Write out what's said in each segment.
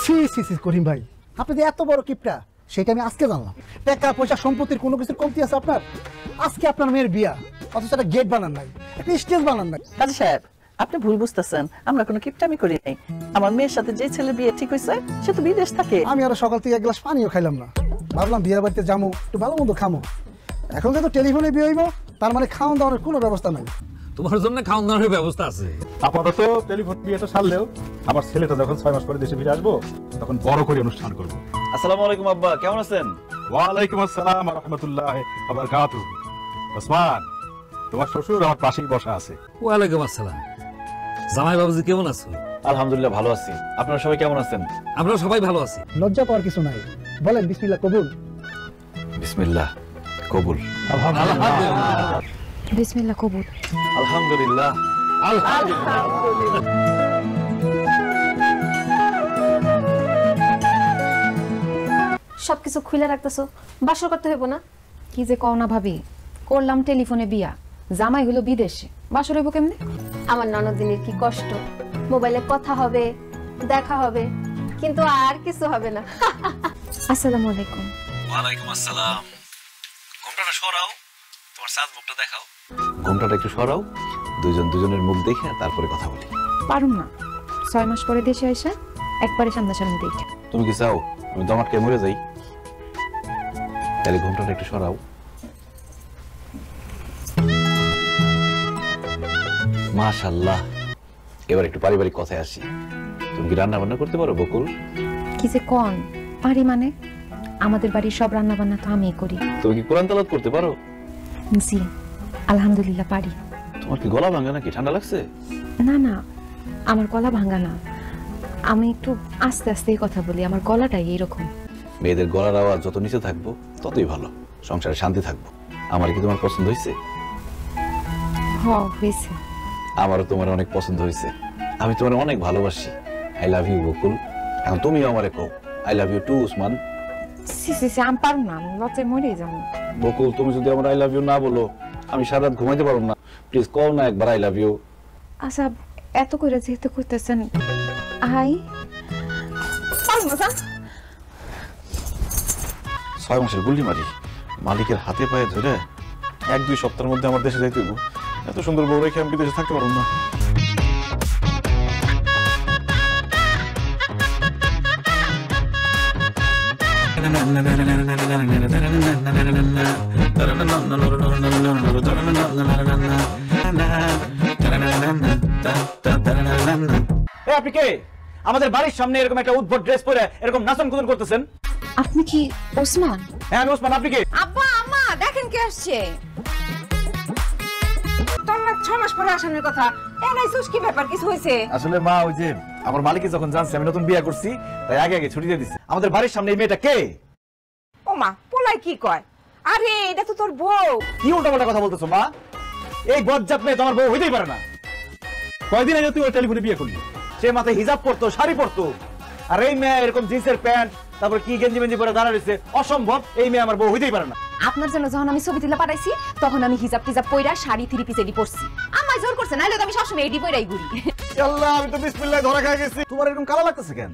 C সি C করিম ভাই, আপনি যে এত বড় কিপটা সেটা আমি আজকে জানলাম। টাকা পয়সা সম্পত্তির কোনো কিছুর কমতি আছে আপনার? আজকে আপনার মেয়ের বিয়া, অথচ একটা গেট বানান নাই, একটা স্টেজ বানান নাই। কাজী সাহেব, আপনি ভুল বুঝতেছেন, আমরা কোনো কিপটামি করি নাই। আমার মেয়ের সাথে যে ছেলে বিয়ে ঠিক হয়েছে সে তো বিদেশ থাকে। আমি আরো সকাল থেকে এক গ্লাস পানিও খাইলাম না, ভাবলাম বিয়ের বাড়িতে যাবো, একটু ভালো মন্দ খামো। এখন যেহেতু টেলিফোনে বিয়ে হইব, তার মানে খাওয়ান দাওয়ানোর কোনো ব্যবস্থা নাই। তোমার জন্য খাওয়ান দাওয়ানোর ব্যবস্থা আছে। আপাতত টেলিফোন বিয়েটা সারলেও আমার ছেলেটা যখন 6 মাস পরে দেশে ফিরে আসবো তখন বড় করে অনুষ্ঠান করবো। আসসালামু আলাইকুম আব্বা, কেমন আছেন? ওয়ালাইকুম আসসালাম ওয়া রাহমাতুল্লাহি ওয়া বারাকাতুহু। ওসমান, তোমার শ্বশুর আমার পাশেই বসা আছে। ওয়ালাইকুম আসসালাম। জামাই বাবুজি কেমন আছো? আলহামদুলিল্লাহ ভালো আছি। আপনারা সবাই কেমন আছেন? আমরা সবাই ভালো আছি। লজ্জা পাওয়ার কিছু নাই, বলেন বিসমিল্লাহ কবুল। বিসমিল্লাহ কবুল। আলহামদুলিল্লাহ। বিসমিল্লাহ কবুল। আলহামদুলিল্লাহ। সবকিছু খুলে রাখতেছো, বাসর করতে হইব না? কি যে কও না ভাবি, করলাম টেলিফোনে বিয়া, জামাই হলো বিদেশে, বাসর হইব কেমনে? আমার ননদিনীর কি কষ্ট, মোবাইলে কথা হবে, দেখা হবে, কিন্তু আর কিছু হবে না। আসসালামু আলাইকুম। ওয়ালাইকুম আসসালাম। ঘোমটাটা সরাও, তোমার সাত মুখটা দেখাও। ঘোমটাটা একটু সরাও, দুইজন দুজনের মুখ দেখে তারপরে কথা বলি। পারুম না, 6 মাস পরে দেশে আইসা একবারে সামনাসামনি দেখে। তুমি কি চাও আমি দমাটকে মরে যাই? তাহলে ঘোমটাটা একটু সরাও। মাশাআল্লাহ। এবার একটু পারিবারিক কথায় আসি। তুমি কি রান্না বান্না করতে পারো বকুল? কি যে কোন পারি মানে, আমাদের বাড়ির সব রান্না বান্না তো আমিই করি। তুমি কি কোরআন তেলাওয়াত করতে পারো? জি আলহামদুলিল্লাহ পারি। তোমার কি গলা ভাঙা নাকি? ঠান্ডা লাগছে? না না, আমার গলা ভাঙা না, আমি একটু আস্তে আস্তে কথা বলি, আমার গলাটাই এইরকম। মেয়েদের গলার আওয়াজ যত নিচে থাকবো ততই ভালো, সংসারে শান্তি থাকবো। আমার কি তোমার পছন্দ হয়েছে? হয়েছে। আমারও তোমার অনেক পছন্দ হয়েছে। আমি তোমার অনেক ভালোবাসি। I love you Bakul. এখন তুমিও আমারে কও I love you too Usman. সি সি সি, আমি পারুম না, আমি লজ্জায় মরেই যাবো। বকুল, তুমি যদি আমার আই লাভ ইউ না বলো আমি সারা রাত ঘুমাইতে পারবো না। প্লিজ কও না একবার আই লাভ ইউ। আচ্ছা, এত করে যেহেতু করতেছেন, আই পারুম না। 6 মাসের গুল্লি মারি মালিকের হাতে পায়ে ধরে 1-2 সপ্তাহের মধ্যে আমার দেশে যাইতে হইব। এত সুন্দর বউ রেখে আমি বিদেশে থাকতে পারবো না। আপনি কে? আমাদের বাড়ির সামনে এরকম একটা উদ্ভট ড্রেস পরে এরকম নাচন কুদন করতেছেন? আপনি কি ওসমান? হ্যাঁ আমি ওসমান। আপনি কে? আব্বা আম্মা দেখেন কে আসছে। তোর 6 মাস পরে আসানোর কথা, এই কি ব্যাপার, কিছু হয়েছে? আসলে মা, ওই যে আমার মালিক যখন জানছে আমি নতুন বিয়ে করছি, তাই আগে আগে ছুটি দিয়ে দিচ্ছে। আমাদের বাড়ির সামনে এই মেয়েটা কে? ও মা, পোলাই কি কয়? আরে এটা তো তোর বউ। কি উল্টাপাল্টা কথা বলতেছো মা? এই বজ্জাত মেয়ে তোমার বউ হইতেই পারে না। কয়দিন আগে তুই ওর টেলিফোনে বিয়ে করলি, সে মাথায় হিজাব পরতো, শাড়ি পরতো, আর এই মেয়ে এরকম জিন্সের প্যান্ট, তারপর কি গেঞ্জি মেঞ্জি পরে দাঁড়া রয়েছে। অসম্ভব, এই মেয়ে আমার বউ হইতেই পারে না। আপনার জন্য যখন আমি ছবি তুলে পাঠাইছি তখন আমি হিজাব টিজাব পইরা শাড়ি 3 পিস এডি পরছি। আমায় জোর করছে, নাইলে তো আমি সবসময় এডি পইরাই ঘুরি। আল্লাহ, আমি তো বিসমিল্লাহ ধরা খাই গেছি। তোমার এরকম কালো লাগতেছে কেন?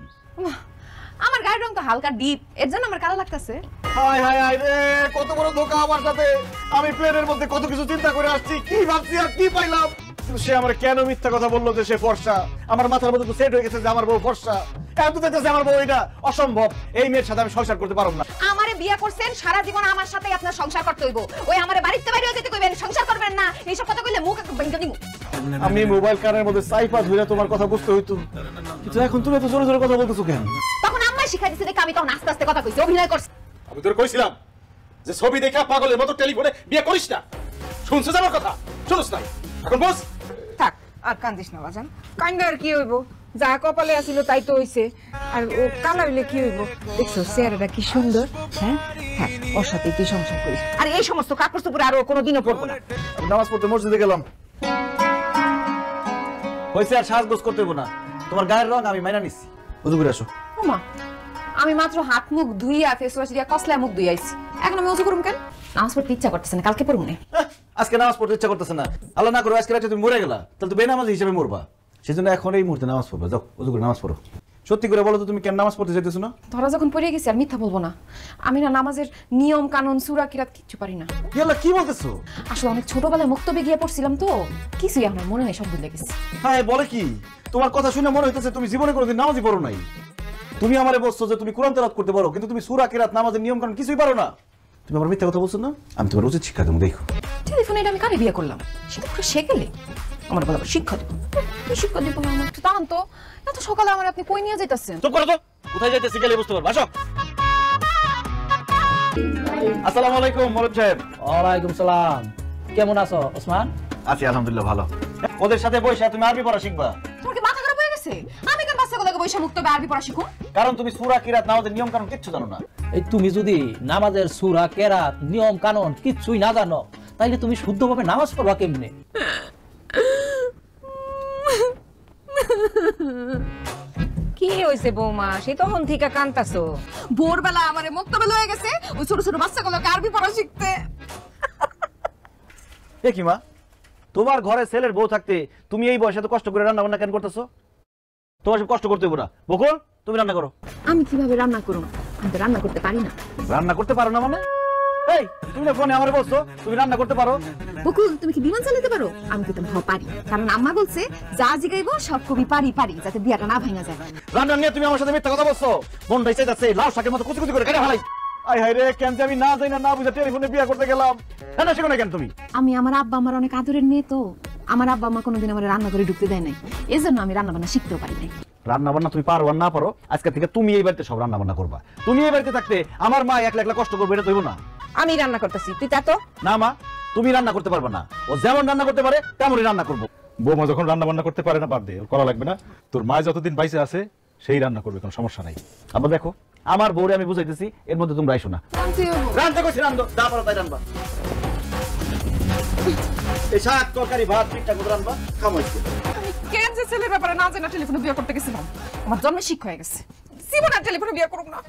আমার গায়ের রং তো হালকা ডিপ, এর জন্য আমার কালো লাগতেছে। হায় হায় হায় রে, কত বড় ধোঁকা আমার সাথে। আমি প্লেনের মধ্যে কত কিছু চিন্তা করে আসছি, কি ভাবছি আর কি পাইলাম। সে আমার কেন মিথ্যা কথা বললো যে সে ফর্সা? আমার মাথার মধ্যে তো সেট হয়ে গেছে যে আমার বউ ফর্সা। এখন তো দেখতেছে আমার বউ এটা অসম্ভব। এই মেয়ের সাথে আমি সংসার করতে পারবো না। আমারে বিয়ে করছেন, সারা জীবন আমার সাথেই আপনার সংসার করতে হইব। ওই আমারে বাড়িতে বাইরে যেতে কইবেন, সংসার করবেন না, এইসব কথা কইলে মুখ ভেঙে দিমু। আমি মোবাইল কানের মধ্যে সাইফা ধরে তোমার কথা বুঝতে হইতো, কিন্তু এখন তুমি এত জোরে জোরে কথা বলতেছো কেন? তখন আম্মা শিখাই দিছে দেখে আমি তখন আস্তে আস্তে কথা কইছি, অভিনয় করছি। আমি তোর কইছিলাম যে ছবি দেখে পাগলের মতো টেলিফোনে বিয়ে করিস না। শুনছিস আমার কথা? শুনছ না? এখন বস। থাক, আর কান্দিস না বাজান। কান্দে আর কি হইব? যা কপালে আছিল তাই তো হইছে। আর ও কালা হইলে কি হইব? দেখছো চেহারাটা কি সুন্দর। হ্যাঁ হ্যাঁ, ওর সাথে তুই সংসার করিস। আর এই সমস্ত কাপড় চোপড়ে আর ও কোনোদিনও পরবো না। আমি নামাজ পড়তে মসজিদে গেলাম, হয়েছে আর সাজগোজ করতে হইব না। তোমার গায়ের রং আমি মাইনা নিচ্ছি। ওযু করে আসো। ওমা, আমি মাত্র হাত মুখ ধুইয়া ফেস ওয়াশ দিয়া কসলা মুখ ধুইয়াইছি, এখন আমি ওযু করুম কেন? নামাজ পড়তে ইচ্ছা করতেছে না, কালকে পড়ব না। আজকে নামাজ পড়তে ইচ্ছা করতেছে না, আল্লাহ না করে আজকে রাতে তুমি মরে গেলা, তাহলে তো বেনামাজি হিসেবে মরবা। সেজন্য এখন এই মুহূর্তে নামাজ পড়বা। যাও ওযু করে নামাজ পড়ো। সত্যি করে বলো তো তুমি কেন নামাজ পড়তে যেতেছো না? ধরা যখন পড়ে গেছি আর মিথ্যা বলবো না, আমি না নামাজের নিয়ম কানুন সূরা কিরাত কিচ্ছু পারি না। ইয়াল্লা কি বলতেছো? আসলে অনেক ছোটবেলায় মুক্তবে গিয়ে পড়ছিলাম তো, কিছুই আমার মনে নেই, সব ভুলে গেছি। হ্যাঁ বলে কি? তোমার কথা শুনে মনে হইতেছে তুমি জীবনে কোনোদিন নামাজই পড়ো নাই। তুমি আমারে বলছো যে তুমি কোরআন তেলাওয়াত করতে পারো, কিন্তু তুমি সূরা কিরাত নামাজের নিয়ম কানুন কিছুই পারো না। তুমি আমার মিথ্যা কথা বলছো না? আমি তোমার উচিত শিক্ষা দেবো, দেখো। টেলিফোনে এটা আমি কানে বিয়ে করলাম, সেটা পুরো শেখেলে আমার বলা শিক্ষা দেবো। কি শিক্ষা দেবো না আমার? একটু দাঁড়ান তো, এত সকালে আমার আপনি কই নিয়ে যাইতেছেন? চুপ করো তো, কোথায় যাইতেছি গেলে বুঝতে পারবো। আসো। আসসালামু আলাইকুম মরদ সাহেব। ওয়ালাইকুম সালাম। কেমন আছো ওসমান? আছি আলহামদুলিল্লাহ ভালো। ওদের সাথে বসে তুমি আরবি পড়া শিখবা। তোমার কি মাথা খারাপ হয়ে গেছে? আমি কেন বাচ্চাগুলোকে বৈশা মুক্তবে আরবি পড়া শিখুন? কারণ তুমি সূরা কিরাত নামাজের নিয়ম কানুন কিচ্ছু জানো না। এই তুমি যদি নামাজের সূরা কেরাত নিয়ম কানুন কিচ্ছুই না জানো, তাইলে তুমি শুদ্ধভাবে নামাজ পড়বা কেমনে? কি হইছে বৌমা, সে তখন থেকে কান্তাছো? ভোরবেলা আমারে মুক্তবে লয়ে গেছে ওই ছোট ছোট বাচ্চাগুলোকে আরবি পড়া শিখতে। এ কি মা, তোমার ঘরে ছেলের বউ থাকতে তুমি এই বয়সে এত কষ্ট করে রান্না বান্না কেন করতেছো? তোমার সব কষ্ট করতে হইব না। বকুল তুমি রান্না করো। আমি কিভাবে রান্না করব? আমি তো রান্না করতে পারি না। রান্না করতে পারো না মানে? এই তুমি না ফোনে আমারে বলছো তুমি রান্না করতে পারো। বকুল তুমি কি বিমান চালাতে পারো? আমি তো হ্যাঁ পারি, কারণ আম্মা বলছে যা জিগাইবো সব কবি পারি পারি, যাতে বিয়াটা না ভাঙা যায়। রান্না নিয়ে তুমি আমার সাথে মিথ্যা কথা বলছো। মনটাই চাইতাছে লাউ শাকের মতো কুচি কুচি করে কেটে ফেলাই। আই হায় রে, কেন যে আমি না যাই না বুঝে টেলিফোনে বিয়ে করতে গেলাম। রান্না শিখো না কেন তুমি? আমি আমার আব্বা আমার অনেক আদরের মেয়ে তো, আমার আব্বা মা কোনোদিন আমার রান্না করে ঢুকতে দেয় নাই, এজন্য আমি রান্না বান্না শিখতেও পারি নাই। রান্না বান্না তুমি পারো আর না পারো, আজকে থেকে তুমি এই বাড়িতে সব রান্না বান্না করবা। তুমি এই বাড়িতে থাকতে আমার মা একলা একলা কষ্ট করবে, এটা তো হইব না। আমি রান্না করতেছি, তুই তা তো। না মা, তুমি রান্না করতে পারবে না। ও যেমন রান্না করতে পারে তেমনই রান্না করবো। বৌমা যখন রান্না বান্না করতে পারে না বাদ দে, ওর করা লাগবে না। তোর মা যতদিন বাইসে আছে সেই রান্না করবে, কোনো সমস্যা নাই। আবার দেখো আমার বউরে আমি বুঝাইতেছি, এর মধ্যে তোমরা আইসো না। রান্না করছি, রান্ধো যা পারো তাই রান্না। এই শাক তরকারি ভাত ঠিকঠাক মতো রান্না খামাইছে। কেন যে ছেলের ব্যাপারে না জানা টেলিফোনে বিয়ে করতে গেছিলাম, আমার জন্মে শিখ হয়ে গেছে। জীবনে আর টেলিফোনে বিয়ে করব না।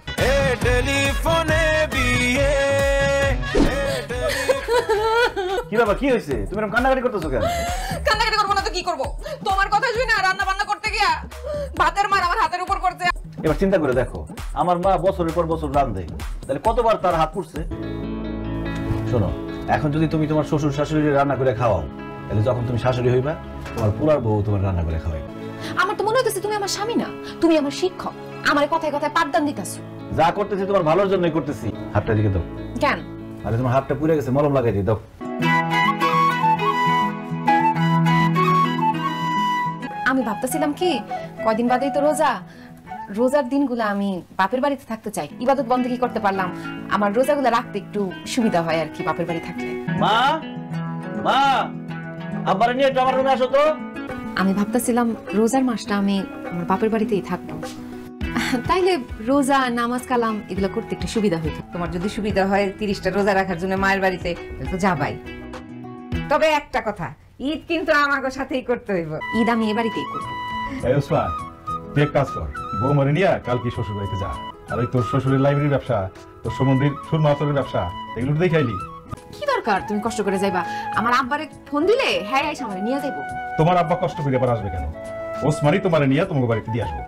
কি বাবা কি হয়েছে? তুমি এরকম কান্নাকাটি করতেছো কেন? কান্নাকাটি করবো না তো কি করবো? তোমার কথা শুই না রান্না বান্না করতে গিয়া ভাতের মার আমার হাতের উপর করছে। এবার চিন্তা করে দেখো, আমার মা বছরের পর বছর রান্ধে, তাহলে কতবার তার হাত পুড়ছে। শোনো, এখন যদি তুমি তোমার শ্বশুর শাশুড়ি রান্না করে খাওয়াও, তাহলে যখন তুমি শাশুড়ি হইবা তোমার পুরার বউ তোমার রান্না করে খাওয়াইবে। আমার তো মনে হইতেছে তুমি আমার স্বামী না, তুমি আমার শিক্ষক। আমার কথায় কথায় পাঠদান দিতেছো। যা করতেছি তোমার ভালোর জন্যই করতেছি। হাতটা দিকে দাও। কেন? আরে তোমার হাতটা পুড়ে গেছে, মলম লাগাই দিয়ে দাও। আমি ভাবতেছিলাম কি, কয়দিন বাদেই তো রোজা, রোজার দিনগুলো আমি বাপের বাড়িতে থাকতে চাই, ইবাদত বন্দেগী করতে পারলাম, আমার রোজাগুলো রাখতে একটু সুবিধা হয় আর কি বাপের বাড়ি থাকলে। মা, মা, আব্বারে নিয়ে একটু আমার রুমে আসো তো। আমি ভাবতেছিলাম রোজার মাসটা আমি আমার বাপের বাড়িতেই থাকবো, তাইলে রোজা নামাজ কালাম এগুলো করতে একটু সুবিধা হইতো। তোমার যদি সুবিধা হয় 30টা রোজা রাখার জন্য মায়ের বাড়িতে, তাহলে তো যাবাই। তবে একটা কথা, ঈদ কিন্তু আমাদের সাথেই করতে হইব। ঈদ আমি এ বাড়িতেই করবো। এই ওসমান, তুই এক কাজ কর, বৌমারে নিয়ে কাল কি শ্বশুর বাড়িতে যা। আর ওই তোর শ্বশুরের লাইব্রেরির ব্যবসা, তোর সমন্দির সুরমা আতরের ব্যবসা, এগুলো দেখাইলি। কি দরকার তুমি কষ্ট করে যাইবা? আমার আব্বারে ফোন দিলে হ্যাঁ আইসা আমারে নিয়ে যাইবো। তোমার আব্বা কষ্ট করে আবার আসবে কেন? ওসমানই তোমারে নিয়ে তোমাকে বাড়িতে দিয়ে আসবো।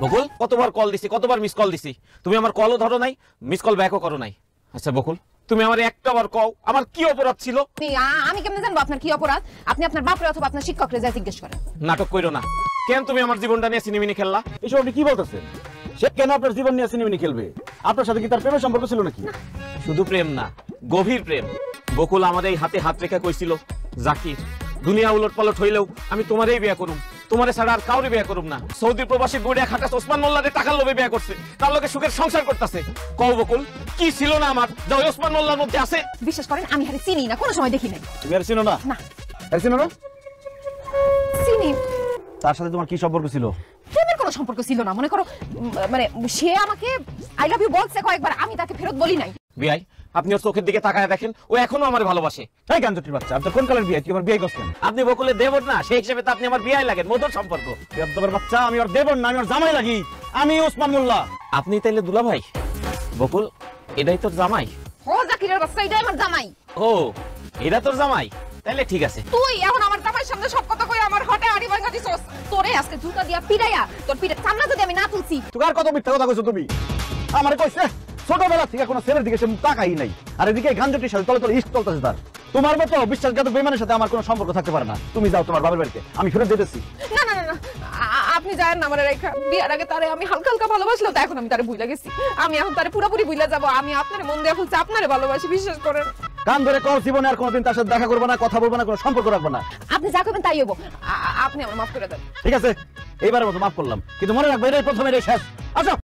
বকুল, কতবার কল দিছি, কতবার মিস কল দিছি, তুমি আমার কলও ধরো নাই, মিস কল ব্যাকও করো নাই। আচ্ছা বকুল, তুমি আমার একটাবার কও আমার কি অপরাধ ছিল? আমি কেমনে জানবো আপনার কি অপরাধ? আপনি আপনার বাপরে অথবা আপনার শিক্ষকরে যা জিজ্ঞেস করেন। নাটক কইরো না। কেন তুমি আমার জীবনটা নিয়ে সিনেমিনি খেললা? এসব আপনি কি বলতেছেন? সে কেন আপনার জীবন নিয়ে সিনেমিনি খেলবে? আপনার সাথে কি তার প্রেমের সম্পর্ক ছিল নাকি? শুধু প্রেম না, গভীর প্রেম। বকুল আমার এই হাতে হাত রেখে কইছিল, জাকির দুনিয়া উলট পালট হইলেও আমি তোমারই বিয়ে করুম, তোমারে ছাড়া আর কাউরে বিয়ে করুম না। সৌদি প্রবাসী বুড়িয়া খাটাস ওসমান মোল্লারে টাকার লোভে বিয়ে করছে, তার লগে সুখের সংসার করতেছে। কও বকুল, কি ছিল না আমার যা ওই ওসমান মোল্লার মধ্যে আছে? বিশ্বাস করেন আমি হারে চিনি না, কোনো সময় দেখি নাই। তুমি আর চিনো না? না। আর চিনো না? চিনি। তার সাথে তোমার কি সম্পর্ক ছিল? প্রেমের কোনো সম্পর্ক ছিল না। মনে করো মানে সে আমাকে আই লাভ ইউ বলছে কয়েকবার, আমি তাকে ফেরত বলি নাই। বিয়াই, আপনি ওর চোখের দিকে তাকায় দেখেন, ও এখনো আমার ভালোবাসে। তাই গাঞ্জটির বাচ্চা, আপনার কোন কালের বিয়ে? তুই আমার বিয়ে করছেন? আপনি বকুলের দেবর না, সেই হিসেবে তো আপনি আমার বিয়াই লাগেন, মধুর সম্পর্ক। তোমার বাচ্চা, আমি ওর দেবর না, আমি ওর জামাই লাগি। আমি ওসমান মোল্লা। আপনি তাইলে দুলা ভাই? বকুল, এটাই তোর জামাই? হ ও জাকিরের বাচ্চা, এটাই আমার জামাই। ও এরা তোর জামাই, তাহলে ঠিক আছে। তুই এখন আমার জামাইয়ের সামনে সব কথা কই আমার হটে আড়ি ভাঙা দিছস। তোরে আজকে জুতা দিয়া পিড়াইয়া তোর পিঠে চামড়া যদি আমি না তুলছি। তুই আর কত মিথ্যা কথা কইছো তুমি? আমারে কইছে ছোটবেলা থেকে কোনো ছেলের দিকে সে তাকাই নাই, আর এদিকে গাঞ্জটির সাথে তলে তলে ইস্ট চলতেছে তার। তোমার মতো বিশ্বাসঘাতক বেঈমানের সাথে আমার কোনো সম্পর্ক থাকতে পারে না। তুমি যাও তোমার বাবার বাড়িতে, আমি ফেরত দিতেছি। না না না না, আপনি যায়েন না আমারে রেখা। বিয়ার আগে তারে আমি হালকা হালকা ভালোবাসলেও তো এখন আমি তারে ভুলে গেছি। আমি এখন তারে পুরোপুরি ভুলে যাব। আমি আপনার মন দিয়ে বলছি, আপনারে ভালোবাসি, বিশ্বাস করেন। কান ধরে কল, জীবনে আর কোনোদিন তার সাথে দেখা করবো না, কথা বলবো না, কোনো সম্পর্ক রাখবো না। আপনি যা করবেন তাই হবো। আপনি আমার মাফ করে দেন। ঠিক আছে, এইবারের মতো মাফ করলাম, কিন্তু মনে রাখবো এটাই প্রথম, এটাই শেষ। আসো।